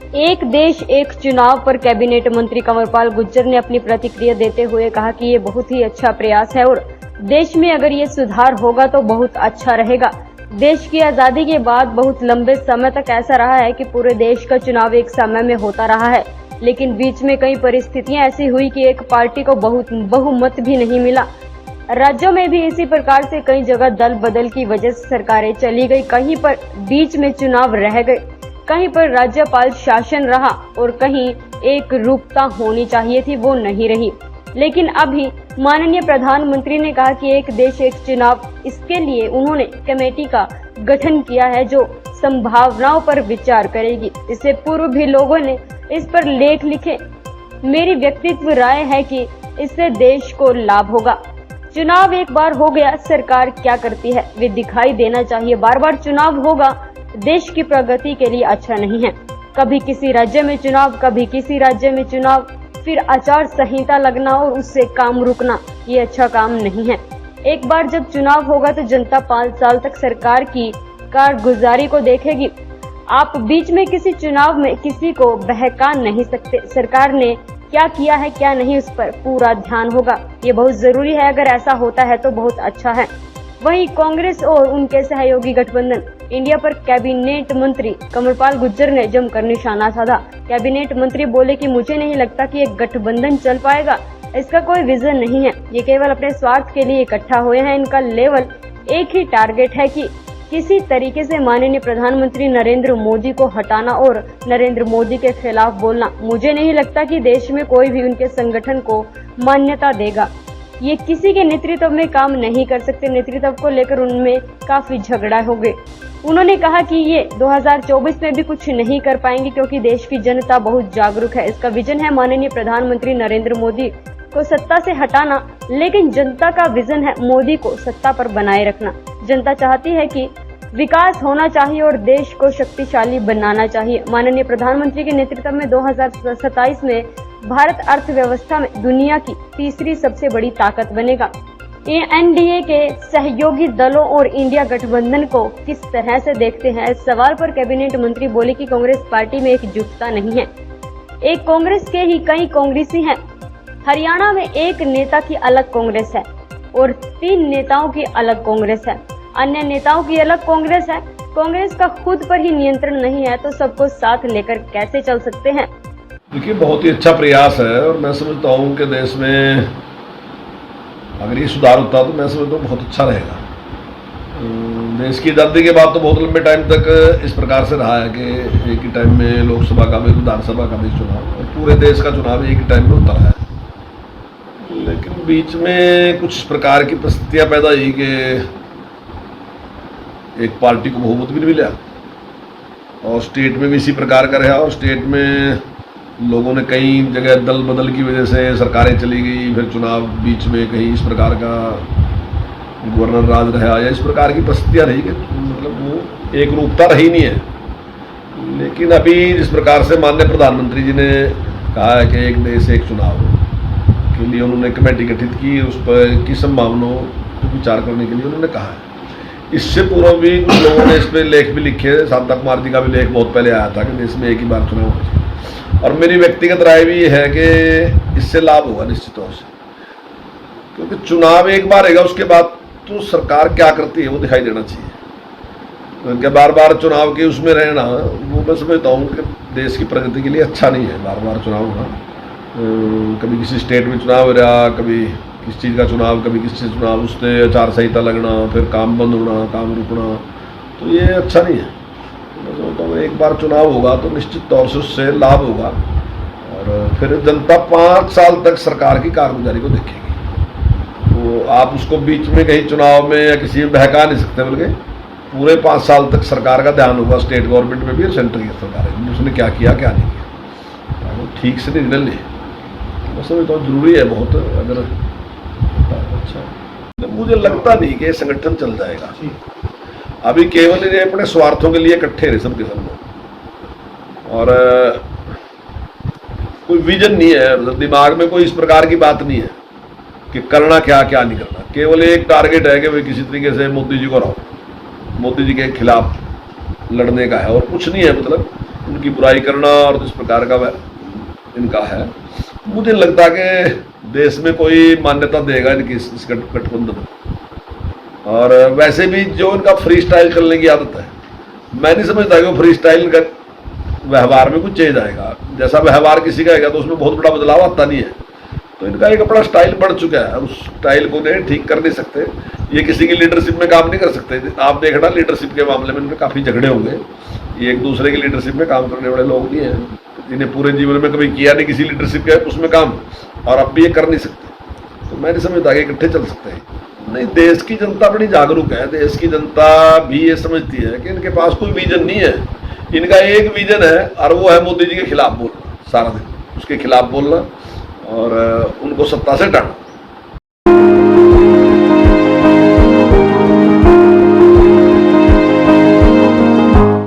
एक देश एक चुनाव पर कैबिनेट मंत्री कंवरपाल गुर्जर ने अपनी प्रतिक्रिया देते हुए कहा कि ये बहुत ही अच्छा प्रयास है और देश में अगर ये सुधार होगा तो बहुत अच्छा रहेगा। देश की आजादी के बाद बहुत लंबे समय तक ऐसा रहा है कि पूरे देश का चुनाव एक समय में होता रहा है, लेकिन बीच में कई परिस्थितियां ऐसी हुई कि एक पार्टी को बहुमत भी नहीं मिला। राज्यों में भी इसी प्रकार से कई जगह दल बदल की वजह से सरकारें चली गई, कहीं पर बीच में चुनाव रह गए, कहीं पर राज्यपाल शासन रहा और कहीं एक रूपता होनी चाहिए थी वो नहीं रही। लेकिन अभी माननीय प्रधानमंत्री ने कहा कि एक देश एक चुनाव, इसके लिए उन्होंने कमेटी का गठन किया है जो संभावनाओं पर विचार करेगी। इससे पूर्व भी लोगों ने इस पर लेख लिखे। मेरी व्यक्तित्व राय है कि इससे देश को लाभ होगा। चुनाव एक बार हो गया, सरकार क्या करती है वे दिखाई देना चाहिए। बार बार चुनाव होगा देश की प्रगति के लिए अच्छा नहीं है। कभी किसी राज्य में चुनाव, कभी किसी राज्य में चुनाव, फिर आचार संहिता लगना और उससे काम रुकना, ये अच्छा काम नहीं है। एक बार जब चुनाव होगा तो जनता 5 साल तक सरकार की कारगुजारी को देखेगी। आप बीच में किसी चुनाव में किसी को बहका नहीं सकते। सरकार ने क्या किया है क्या नहीं उस पर पूरा ध्यान होगा, ये बहुत जरूरी है। अगर ऐसा होता है तो बहुत अच्छा है। वहीं कांग्रेस और उनके सहयोगी गठबंधन इंडिया पर कैबिनेट मंत्री कंवरपाल गुर्जर ने जमकर निशाना साधा। कैबिनेट मंत्री बोले कि मुझे नहीं लगता कि एक गठबंधन चल पाएगा, इसका कोई विजन नहीं है, ये केवल अपने स्वार्थ के लिए इकट्ठा हुए हैं। इनका लेवल एक ही टारगेट है कि किसी तरीके से माननीय प्रधानमंत्री नरेंद्र मोदी को हटाना और नरेंद्र मोदी के खिलाफ बोलना। मुझे नहीं लगता कि देश में कोई भी उनके संगठन को मान्यता देगा। ये किसी के नेतृत्व में काम नहीं कर सकते। नेतृत्व को लेकर उनमें काफी झगड़ा हो गए। उन्होंने कहा कि ये 2024 में भी कुछ नहीं कर पाएंगे क्योंकि देश की जनता बहुत जागरूक है। इसका विजन है माननीय प्रधानमंत्री नरेंद्र मोदी को सत्ता से हटाना, लेकिन जनता का विजन है मोदी को सत्ता पर बनाए रखना। जनता चाहती है कि विकास होना चाहिए और देश को शक्तिशाली बनाना चाहिए। माननीय प्रधानमंत्री के नेतृत्व में 2027 में भारत अर्थव्यवस्था में दुनिया की तीसरी सबसे बड़ी ताकत बनेगा। एनडीए के सहयोगी दलों और इंडिया गठबंधन को किस तरह से देखते हैं, इस सवाल पर कैबिनेट मंत्री बोले कि कांग्रेस पार्टी में एकजुटता नहीं है। एक कांग्रेस के ही कई कांग्रेसी हैं। हरियाणा में एक नेता की अलग कांग्रेस है और 3 नेताओं की अलग कांग्रेस है, अन्य नेताओं की अलग कांग्रेस है। कांग्रेस का खुद पर ही नियंत्रण नहीं है तो सबको साथ लेकर कैसे चल सकते हैं। देखिए, बहुत ही अच्छा प्रयास है और मैं समझता हूँ कि देश में अगर ये सुधार होता तो मैं समझता हूँ बहुत अच्छा रहेगा। देश की आज़ादी के बाद तो बहुत लंबे टाइम तक इस प्रकार से रहा है कि एक ही टाइम में लोकसभा का भी, विधानसभा का भी चुनाव और पूरे देश का चुनाव एक ही टाइम में होता है। लेकिन बीच में कुछ प्रकार की परिस्थितियाँ पैदा हुई कि एक पार्टी को बहुमत भी नहीं मिला और स्टेट में भी इसी प्रकार का रहा और स्टेट में लोगों ने कई जगह दल बदल की वजह से सरकारें चली गई, फिर चुनाव बीच में कहीं इस प्रकार का गवर्नर राज रहा या इस प्रकार की परिस्थितियाँ रही कि मतलब वो एक रूपता रही नहीं है। लेकिन अभी इस प्रकार से माननीय प्रधानमंत्री जी ने कहा है कि एक देश एक चुनाव के लिए उन्होंने कमेटी गठित की, उस पर की संभावनाओं को विचार करने के लिए उन्होंने कहा है। इससे पूर्व भी कुछ लोगों ने इस पर लेख भी लिखे। शांता कुमार जी का भी लेख बहुत पहले आया था कि देश में एक ही बार चुनाव होना चाहिए और मेरी व्यक्तिगत राय भी है कि इससे लाभ होगा निश्चित तौर से, क्योंकि चुनाव एक बार रहेगा, उसके बाद तो सरकार क्या करती है वो दिखाई देना चाहिए। क्योंकि बार बार चुनाव के उसमें रहना वो मैं समझता हूँ कि देश की प्रगति के लिए अच्छा नहीं है। बार बार चुनाव होना, कभी किसी स्टेट में चुनाव हो रहा, कभी किस चीज़ का चुनाव, कभी किस चीज़ चुनाव, उससे आचार संहिता लगना, फिर काम बंद होना, काम रुकना, तो ये अच्छा नहीं है। मैं समझता हूँ एक बार चुनाव होगा तो निश्चित तौर से उससे लाभ होगा और फिर जनता 5 साल तक सरकार की कारगुजारी को देखेगी। तो आप उसको बीच में कहीं चुनाव में या किसी में बहका नहीं सकते, बल्कि पूरे 5 साल तक सरकार का ध्यान होगा, स्टेट गवर्नमेंट में भी और सेंट्रल की सरकार में, उसने क्या किया क्या नहीं किया, वो ठीक से निर्णय ले। मैं समझता हूँ जरूरी है बहुत। अगर अच्छा, मुझे लगता नहीं कि संगठन चल जाएगा। अभी केवल ये अपने स्वार्थों के लिए इकट्ठे रहे सब के सब लोग और कोई विजन नहीं है, दिमाग में कोई इस प्रकार की बात नहीं है कि करना क्या क्या नहीं करना। केवल एक टारगेट है कि भाई किसी तरीके से मोदी जी को हराओ, मोदी जी के खिलाफ लड़ने का है और कुछ नहीं है। मतलब उनकी बुराई करना और इस प्रकार का इनका है। मुझे लगता है कि देश में कोई मान्यता देगा इनकी इस गठबंधन को। और वैसे भी जो इनका फ्री स्टाइल चलने की आदत है, मैं नहीं समझता कि वो फ्री स्टाइल का व्यवहार में कुछ चेंज आएगा। जैसा व्यवहार किसी का आएगा तो उसमें बहुत बड़ा बदलाव आता नहीं है। तो इनका एक अपना स्टाइल बढ़ चुका है, उस स्टाइल को ने ठीक कर नहीं सकते। ये किसी की लीडरशिप में काम नहीं कर सकते। आप देखना लीडरशिप के मामले में इनके काफ़ी झगड़े होंगे। ये एक दूसरे की लीडरशिप में काम करने वाले लोग नहीं हैं, इन्हें पूरे जीवन में कभी किया नहीं किसी लीडरशिप के उसमें काम, और अब भी ये कर नहीं सकते। तो मैं नहीं समझता कि इकट्ठे चल सकते हैं। नहीं, देश की जनता बड़ी जागरूक है। देश की जनता भी ये समझती है कि इनके पास कोई विजन नहीं है। इनका एक विजन है और वो है मोदी जी के खिलाफ बोलना, सारा दिन उसके खिलाफ बोलना और उनको सत्ता से हटाना।